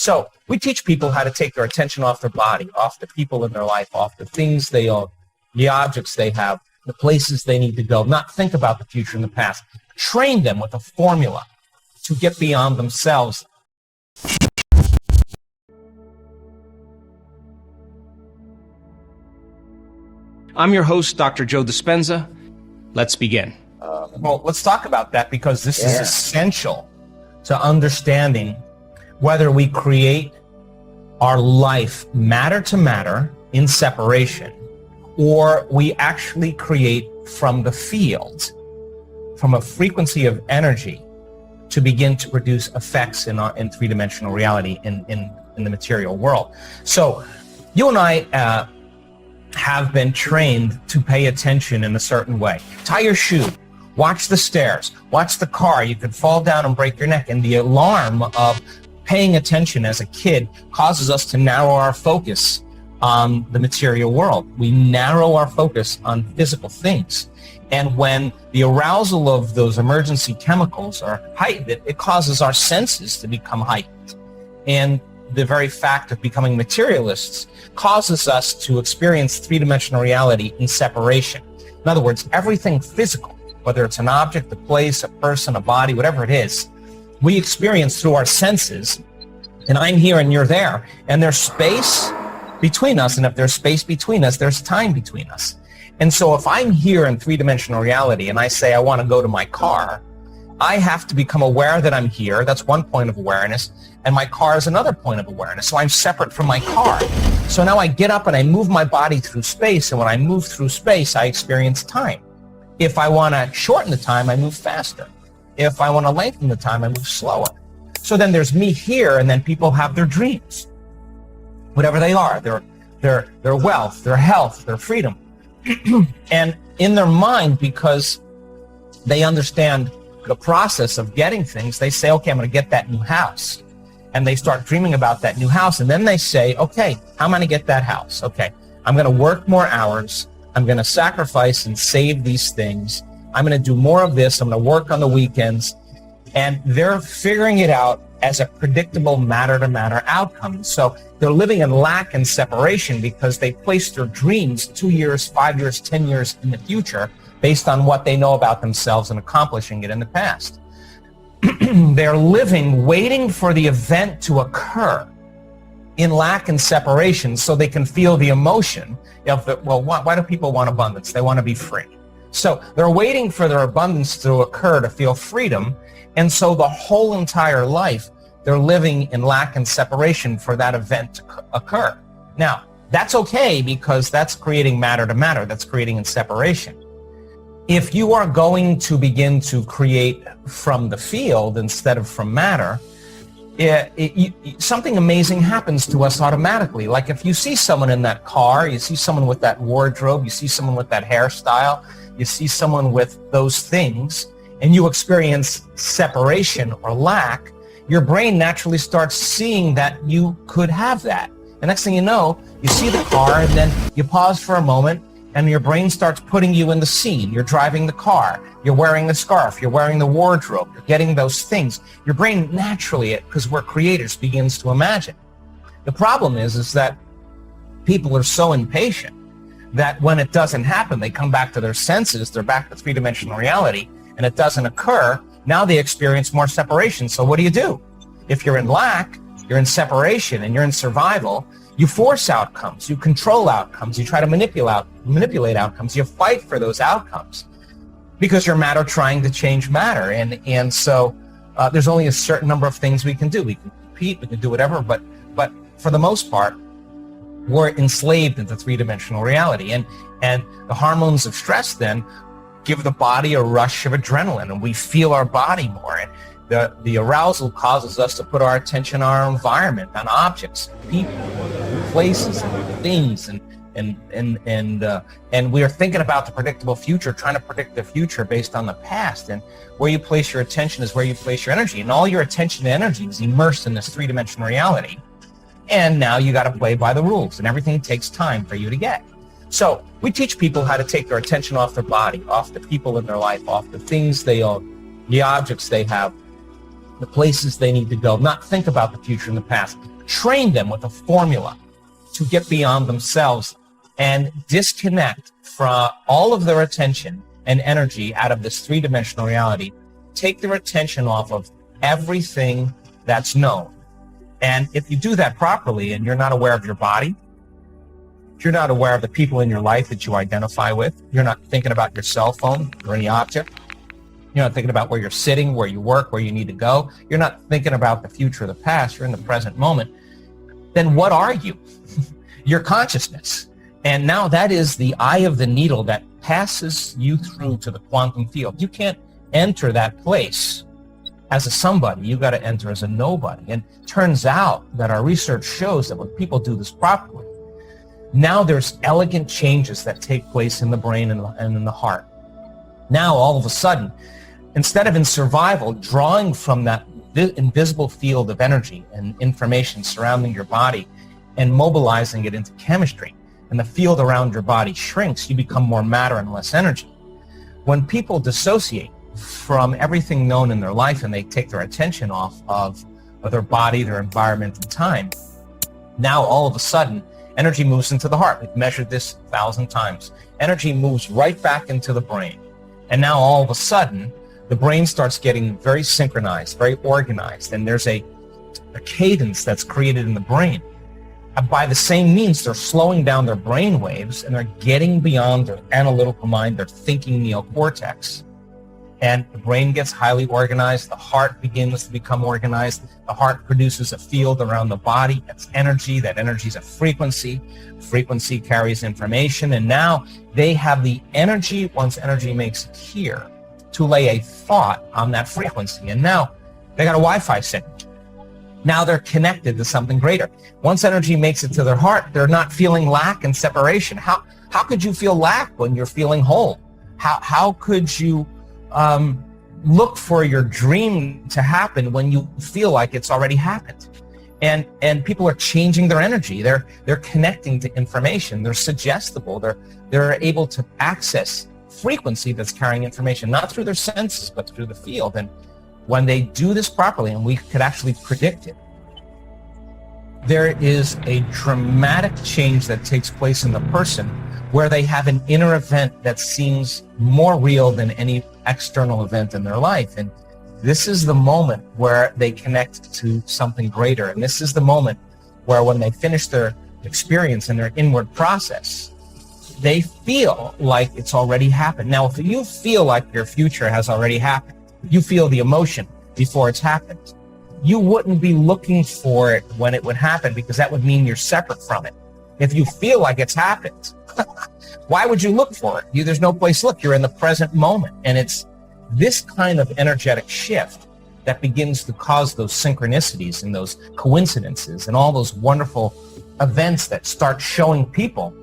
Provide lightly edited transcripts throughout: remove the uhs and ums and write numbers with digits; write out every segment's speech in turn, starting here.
So we teach people how to take their attention off their body, off the people in their life, off the things they own, the objects they have, the places they need to go, not think about the future and the past. Train them with a formula to get beyond themselves. I'm your host, Dr. JOE Dispenza. Let's begin. Well, let's talk about that, because this is essential to understanding whether we create our life matter to matter in separation, or we actually create from the field, from a frequency of energy, to begin to produce effects in three-dimensional reality in the material world. So you and I have been trained to pay attention in a certain way. Tie your shoe, watch the stairs, watch the car. You could fall down and break your neck. And the alarm of paying attention as a kid causes us to narrow our focus on the material world. We narrow our focus on physical things. And when the arousal of those emergency chemicals are heightened, it causes our senses to become heightened. And the very fact of becoming materialists causes us to experience three-dimensional reality in separation. In other words, everything physical, whether it's an object, a place, a person, a body, whatever it is, we experience through our senses, and I'm here and you're there, and there's space between us, and if there's space between us, there's time between us. And so if I'm here in three-dimensional reality and I say I want to go to my car, I have to become aware that I'm here. That's one point of awareness. And my car is another point of awareness. So I'm separate from my car. So now I get up and I move my body through space. And when I move through space, I experience time. If I want to shorten the time, I move faster. If I want to lengthen the time, I move slower. So then there's me here, and then people have their dreams, whatever they are, their wealth, their health, their freedom. And in their mind, because they understand the process of getting things, they say, okay, I'm going to get that new house. And they start dreaming about that new house. And then they say, okay, how am I going to get that house? Okay, I'm going to work more hours. I'm going to sacrifice and save these things. I'm going to do more of this. I'm going to work on the weekends. And they're figuring it out as a predictable matter-to-matter outcome. So they're living in lack and separation because they place their dreams 2 years, 5 years, 10 years in the future based on what they know about themselves and accomplishing it in the past. They're living, waiting for the event to occur in lack and separation so they can feel the emotion of, why do people want abundance? They want to be free. So they're waiting for their abundance to occur to feel freedom. And so the whole entire life, they're living in lack and separation for that event to occur. Now, that's okay, because that's creating matter to matter. That's creating in separation. If you are going to begin to create from the field instead of from matter, something amazing happens to us automatically. Like if you see someone in that car, you see someone with that wardrobe, you see someone with that hairstyle, you see someone with those things, and you experience separation or lack, your brain naturally starts seeing that you could have that. The next thing you know, you see the car, and then you pause for a moment, and your brain starts putting you in the scene. You're driving the car, you're wearing the scarf, you're wearing the wardrobe, you're getting those things. Your brain naturally, because we're creators, begins to imagine. The problem is that people are so impatient that when it doesn't happen, they come back to their senses, they're back to three-dimensional reality, and it doesn't occur. Now they experience more separation. So what do? If you're in lack, you're in separation, and you're in survival, you force outcomes, you control outcomes, you try to manipulate outcomes, you fight for those outcomes because you're matter trying to change matter. And so there's only a certain number of things we can do. We can compete, we can do whatever, but for the most part, we're enslaved into three-dimensional reality. And the hormones of stress then give the body a rush of adrenaline, and we feel our body more. And the arousal causes us to put our attention on our environment, on objects, people, places, and things, and we are thinking about the predictable future, trying to predict the future based on the past. And where you place your attention is where you place your energy, and all your attention and energy is immersed in this three-dimensional reality. And now you got to play by the rules, and everything takes time for you to get. So we teach people how to take their attention off their body, off the people in their life, off the things they own, the objects they have, the places they need to go, not think about the future and the past. Train them with a formula to get beyond themselves and disconnect from all of their attention and energy out of this three-dimensional reality. Take their attention off of everything that's known. And if you do that properly and you're not aware of your body, if you're not aware of the people in your life that you identify with, you're not thinking about your cell phone or any object, you're not thinking about where you're sitting, where you work, where you need to go, you're not thinking about the future or the past, you're in the present moment, then what are you? Your consciousness. And now that is the eye of the needle that passes you through to the quantum field. You can't enter that place as a somebody. You got to enter as a nobody. And it turns out that our research shows that when people do this properly, now there's elegant changes that take place in the brain and in the heart. Now, all of a sudden, instead of in survival, drawing from that invisible field of energy and information surrounding your body and mobilizing it into chemistry, and the field around your body shrinks, you become more matter and less energy. When people dissociate from everything known in their life and they take their attention off of their body, their environment, and time, now all of a sudden, energy moves into the heart. We've measured this 1,000 times. Energy moves right back into the brain. And now all of a sudden, the brain starts getting very synchronized, very organized, and there's a cadence that's created in the brain. By the same means, they're slowing down their brain waves and they're getting beyond their analytical mind, their thinking neocortex. And the brain gets highly organized. The heart begins to become organized. The heart produces a field around the body. That's energy. That energy is a frequency. Frequency carries information. And now they have the energy, once energy makes it here, to lay a thought on that frequency. And now they got a Wi-Fi signal. Now they're connected to something greater. Once energy makes it to their heart, they're not feeling lack and separation. How could you feel lack when you're feeling whole? How could you look for your dream to happen when you feel like it's already happened? And people are changing their energy. They're connecting to information. They're suggestible. They're able to access frequency that's carrying information, not through their senses, but through the field. And when they do this properly, and we could actually predict it, there is a dramatic change that takes place in the person where they have an inner event that seems more real than any external event in their life. And this is the moment where they connect to something greater. And this is the moment where when they finish their experience and their inward process, they feel like it's already happened. Now, if you feel like your future has already happened, you feel the emotion before it's happened, you wouldn't be looking for it when it would happen, because that would mean you're separate from it. If you feel like it's happened, why would you look for it? There's no place to look. You're in the present moment. And it's this kind of energetic shift that begins to cause those synchronicities and those coincidences and all those wonderful events that start showing people,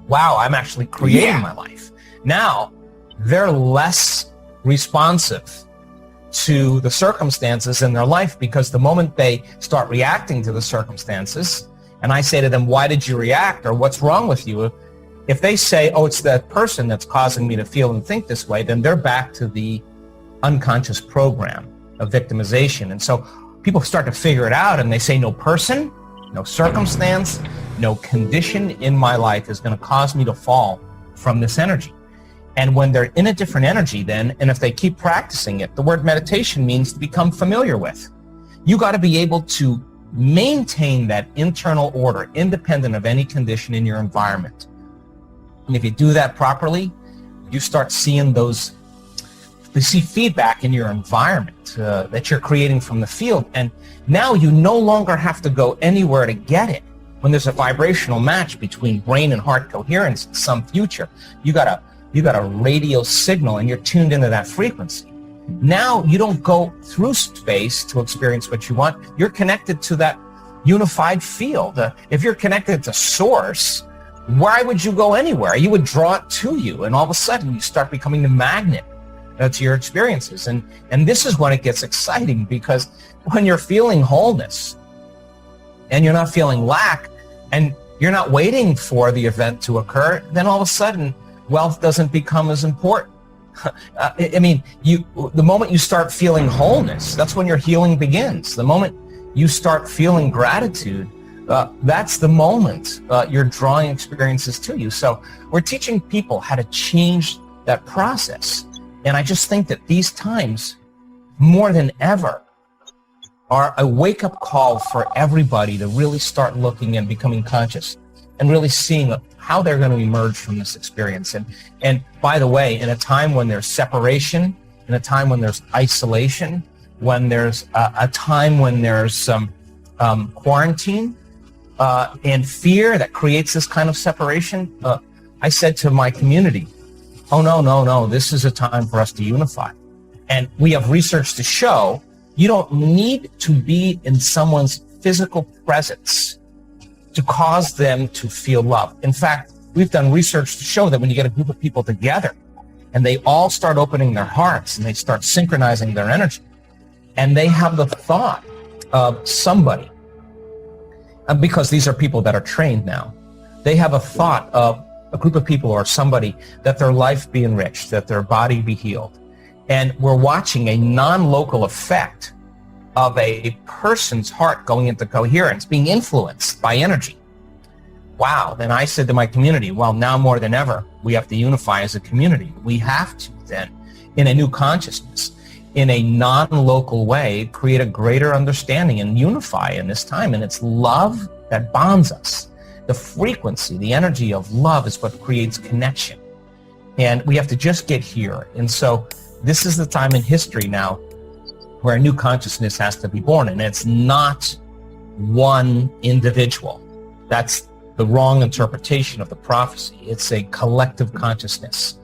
wow, I'm actually creating my life. Now, they're less responsive to the circumstances in their life, because the moment they start reacting to the circumstances, and I say to them, why did you react, or what's wrong with you? If they say, oh, it's that person that's causing me to feel and think this way, then they're back to the unconscious program of victimization. And so people start to figure it out, and they say, no person, no circumstance, no condition in my life is going to cause me to fall from this energy. And when they're in a different energy then, and if they keep practicing it, the word meditation means to become familiar with. You got to be able to maintain that internal order independent of any condition in your environment. And if you do that properly, you start seeing you see feedback in your environment that you're creating from the field. And now you no longer have to go anywhere to get it. When there's a vibrational match between brain and heart coherence in some future, you got a radio signal and you're tuned into that frequency. Now you don't go through space to experience what you want. You're connected to that unified field. If you're connected to source, why would you go anywhere? You would draw it to you, and all of a sudden you start becoming the magnet to your experiences. And this is when it gets exciting, because when you're feeling wholeness and you're not feeling lack and you're not waiting for the event to occur, then all of a sudden wealth doesn't become as important. I mean, the moment you start feeling wholeness, that's when your healing begins. The moment you start feeling gratitude, that's the moment you're drawing experiences to you. So we're teaching people how to change that process. And I just think that these times, more than ever, are a wake-up call for everybody to really start looking and becoming conscious and really seeing how they're going to emerge from this experience. And by the way, in a time when there's separation, in a time when there's isolation, when there's a time when there's some quarantine and fear that creates this kind of separation, I said to my community, oh, no, this is a time for us to unify. And we have research to show you don't need to be in someone's physical presence to cause them to feel love. In fact, we've done research to show that when you get a group of people together and they all start opening their hearts and they start synchronizing their energy and they have the thought of somebody, because these are people that are trained now, they have a thought of a group of people or somebody that their life be enriched, that their body be healed. And we're watching a non-local effect of a person's heart going into coherence, being influenced by energy. Wow. Then I said to my community, well, now more than ever, we have to unify as a community. We have to then, in a new consciousness, in a non-local way, create a greater understanding and unify in this time. And it's love that bonds us. The frequency, the energy of love is what creates connection. And we have to just get here. And so this is the time in history now where a new consciousness has to be born. And it's not one individual. That's the wrong interpretation of the prophecy. It's a collective consciousness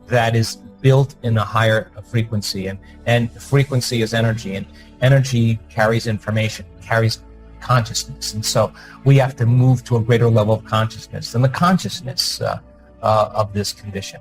that is built in a higher frequency. And frequency is energy. And energy carries information, carries consciousness. And so we have to move to a greater level of consciousness and the consciousness of this condition.